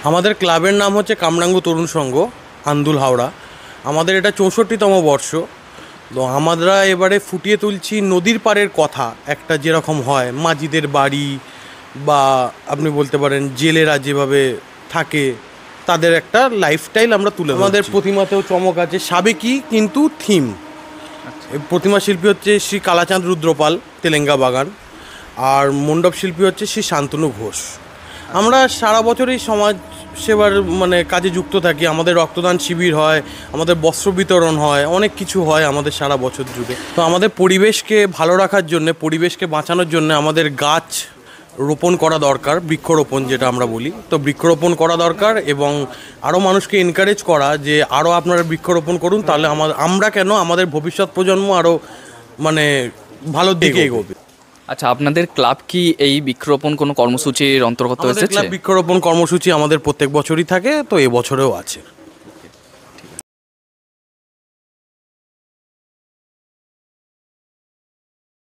আমাদের ক্লাবের নাম হচ্ছে কামরাঙ্গ তরুণ সংঘ, আন্দুল, হাওড়া। আমাদের এটা 64তম বর্ষ। তো আমরা এবারে ফুটিয়ে তুলছি নদীর পাড়ের কথা, একটা যেরকম হয় মাঝিদের বাড়ি, বা আপনি বলতে পারেন জেলেরা যেভাবে থাকে তাদের একটা লাইফস্টাইল আমরা তুলে ধরছি। আমাদের প্রতিমাতেও চমক আছে, সাবেকি কিন্তু থিম। প্রতিমা শিল্পী হচ্ছে শ্রী কালাচাঁদ রুদ্রপাল, তেলেঙ্গা বাগান। আর মণ্ডপ শিল্পী হচ্ছে শ্রী শান্তনু ঘোষ। আমরা সারা বছরই সমাজ সেবার কাজে যুক্ত থাকি। আমাদের রক্তদান শিবির হয়, আমাদের বস্ত্র বিতরণ হয়, অনেক কিছু হয় আমাদের সারা বছর জুড়ে। তো আমাদের পরিবেশকে ভালো রাখার জন্যে, পরিবেশকে বাঁচানোর জন্য আমাদের গাছ রোপণ করা দরকার, বৃক্ষরোপণ যেটা আমরা বলি। তো বৃক্ষরোপণ করা দরকার এবং আরও মানুষকে এনকারেজ করা যে আরও আপনারা বৃক্ষরোপণ করুন, তাহলে আমরা কেন, আমাদের ভবিষ্যৎ প্রজন্ম আরও ভালোর দিকে এগোবে। আচ্ছা, আপনাদের ক্লাব কি এই বৃক্ষরোপণ কোনো কর্মসূচির অন্তর্গত হয়েছে? বৃক্ষরোপণ কর্মসূচি আমাদের প্রত্যেক বছরই থাকে, তো এবছরেও আছে।